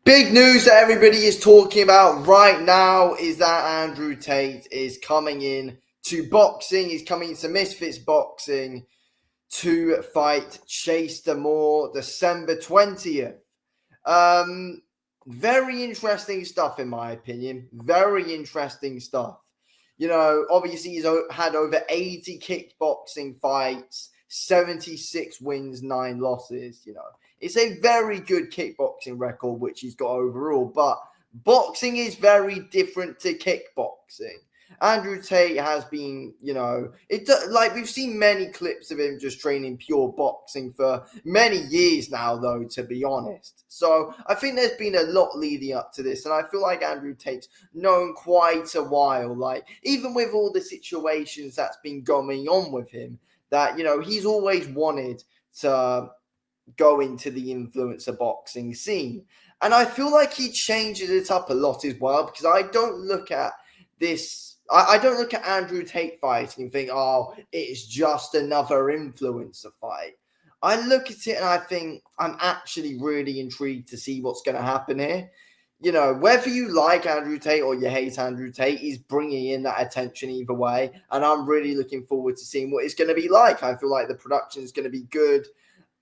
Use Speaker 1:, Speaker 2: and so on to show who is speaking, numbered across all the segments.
Speaker 1: Big news that everybody is talking about right now is that Andrew Tate is coming in to boxing. He's coming into Misfits Boxing to fight Chase Demoor December 20th. Very interesting stuff, in my opinion. Very interesting stuff. You know, obviously he's had over 80 kickboxing fights, 76 wins, 9 losses, you know. It's a very good kickboxing record, which he's got overall, but boxing is very different to kickboxing. Andrew Tate has been, you know, like we've seen many clips of him just training pure boxing for many years now, though, to be honest. So I think there's been a lot leading up to this, and I feel like Andrew Tate's known quite a while, like even with all the situations that's been going on with him, that, you know, he's always wanted to go into the influencer boxing scene. And I feel like he changes it up a lot as well, because I don't look at this, I don't look at Andrew Tate fighting and think, oh, it's just another influencer fight. I look at it and I think I'm actually really intrigued to see what's going to happen here. You know, whether you like Andrew Tate or you hate Andrew Tate, he's bringing in that attention either way. And I'm really looking forward to seeing what it's going to be like. I feel like the production is going to be good.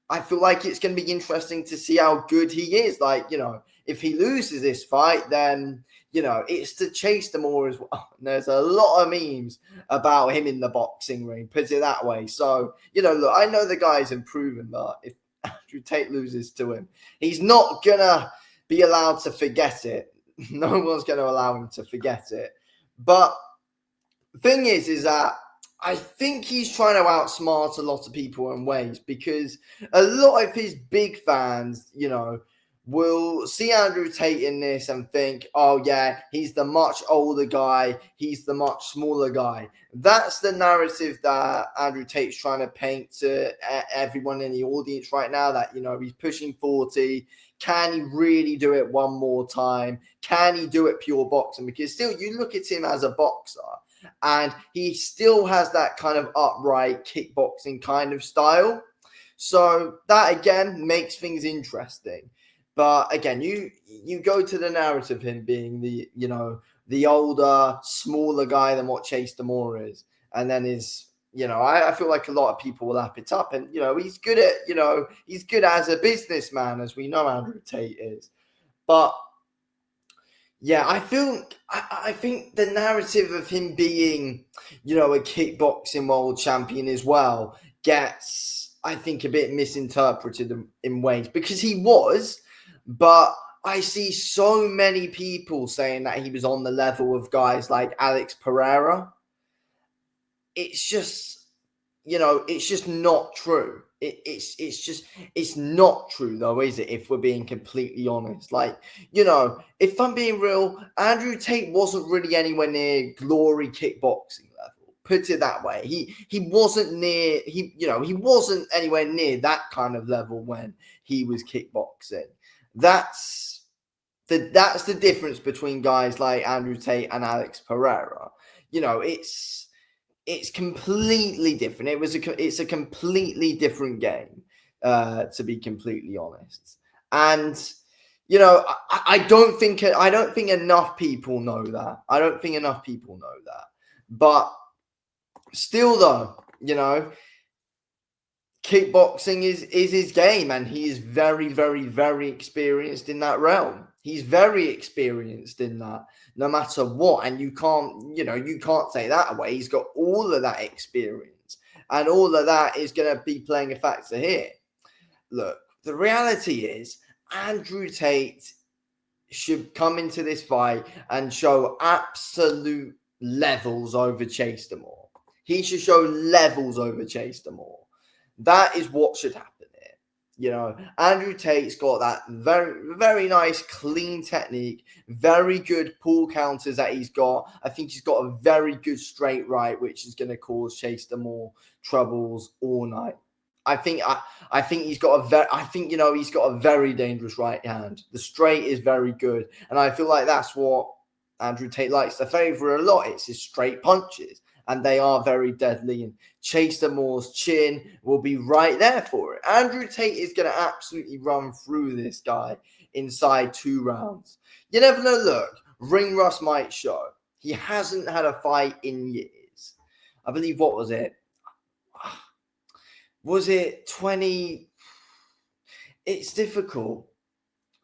Speaker 1: I feel like it's going to be interesting to see how good he is. Like, you know, if he loses this fight, then, you know, it's to Chase Demoor as well. And there's a lot of memes about him in the boxing ring, put it that way. So, you know, look, I know the guy's improving, but if Andrew Tate loses to him, he's not going to be allowed to forget it. No one's going to allow him to forget it. But the thing is that I think he's trying to outsmart a lot of people in ways, because a lot of his big fans, you know, will see Andrew Tate in this and think, oh yeah, he's the much older guy, he's the much smaller guy. That's the narrative that Andrew Tate's trying to paint to everyone in the audience right now, that, you know, he's pushing 40. Can he really do it one more time? Can he do it pure boxing? Because still, you look at him as a boxer, and he still has that kind of upright kickboxing kind of style. So that, again, makes things interesting. But again, you go to the narrative of him being the, you know, the older, smaller guy than what Chase Demoor is. And then is, you know, I feel like a lot of people will lap it up. And, you know, he's good at, you know, he's good as a businessman, as we know Andrew Tate is. But yeah, I think the narrative of him being, you know, a kickboxing world champion as well gets, I think, a bit misinterpreted in ways, because he was, but I see so many people saying that he was on the level of guys like Alex Pereira. It's just, you know, it's just not true. It's not true, though, is it? If we're being completely honest, like, you know, if I'm being real, Andrew Tate wasn't really anywhere near glory kickboxing level. Put it that way. He wasn't near. He wasn't anywhere near that kind of level when he was kickboxing. That's the difference between guys like Andrew Tate and Alex Pereira. You know, it's completely different. It's a completely different game, to be completely honest. And, you know, I don't think enough people know that. I don't think enough people know that. But still, though, you know, kickboxing is his game, and he is very, very, very experienced in that realm. He's very experienced in that, no matter what. And you can't take that away. He's got all of that experience, and all of that is going to be playing a factor here. Look, the reality is Andrew Tate should come into this fight and show absolute levels over Chase Demoor. He should show levels over Chase Demoor. That is what should happen here. You know, Andrew Tate's got that very, very nice, clean technique, very good pull counters that he's got. I think he's got a very good straight right, which is going to cause Chase Demoor troubles all night. I think he's got a very dangerous right hand. The straight is very good, and I feel like that's what Andrew Tate likes to favor a lot. It's his straight punches. and they are very deadly. And Chase Demoor's chin will be right there for it. Andrew Tate is going to absolutely run through this guy inside 2 rounds. You never know. Look, ring rust might show. He hasn't had a fight in years. I believe, what was it? Was it 20? It's difficult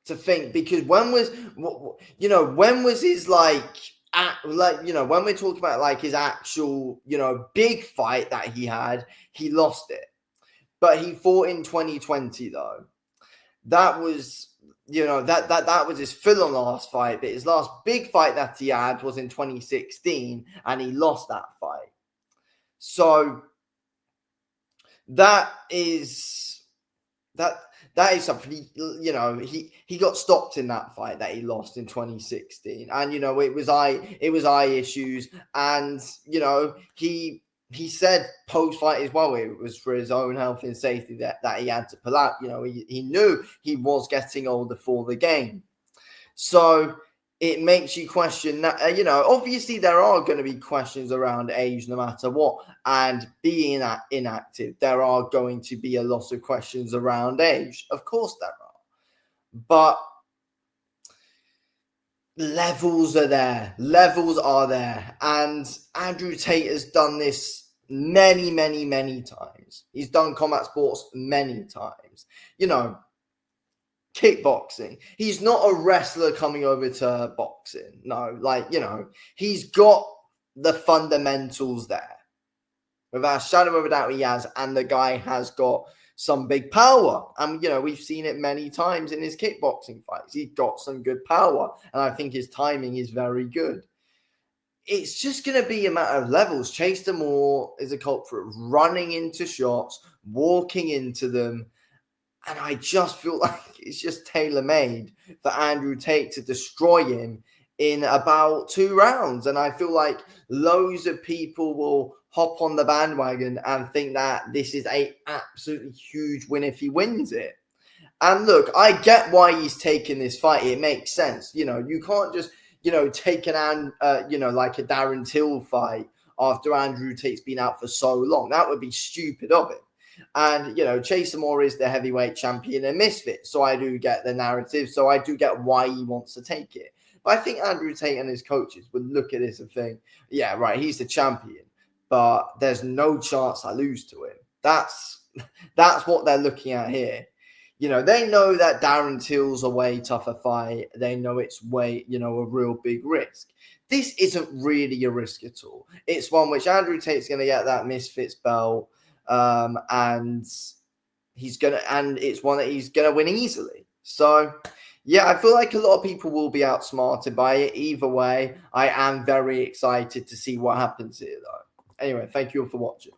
Speaker 1: to think, because when was his when we're talking about like his actual, big fight that he had, he lost it. But he fought in 2020 though. That was, that was his full-on last fight. But his last big fight that he had was in 2016, and he lost that fight. So that is something. He got stopped in that fight that he lost in 2016, and it was eye issues, and he said post-fight as well, it was for his own health and safety that he had to pull out. He knew he was getting older for the game. So it makes you question that, obviously there are going to be questions around age no matter what. And being inactive, there are going to be a lot of questions around age. Of course there are. But levels are there. And Andrew Tate has done this many, many, many times. He's done combat sports many times. Kickboxing. He's not a wrestler coming over to boxing. No, he's got the fundamentals there. Without a shadow of a doubt, he has. And the guy has got some big power. And, we've seen it many times in his kickboxing fights. He's got some good power. And I think his timing is very good. It's just going to be a matter of levels. Chase Demoor is a culprit of running into shots, walking into them. And I just feel like it's just tailor-made for Andrew Tate to destroy him in about 2 rounds. And I feel like loads of people will hop on the bandwagon and think that this is an absolutely huge win if he wins it. And look, I get why he's taking this fight. It makes sense. You can't just, take like a Darren Till fight after Andrew Tate's been out for so long. That would be stupid of him. And, Chase Demoor is the heavyweight champion and misfit. So I do get the narrative. So I do get why he wants to take it. But I think Andrew Tate and his coaches would look at this and think, yeah, right, he's the champion. But there's no chance I lose to him. That's what they're looking at here. They know that Darren Till's a way tougher fight. They know it's way, a real big risk. This isn't really a risk at all. It's one which Andrew Tate's going to get that misfits belt. And it's one that he's gonna win easily. So yeah, I feel like a lot of people will be outsmarted by it. Either way, I am very excited to see what happens here though. Anyway, thank you all for watching.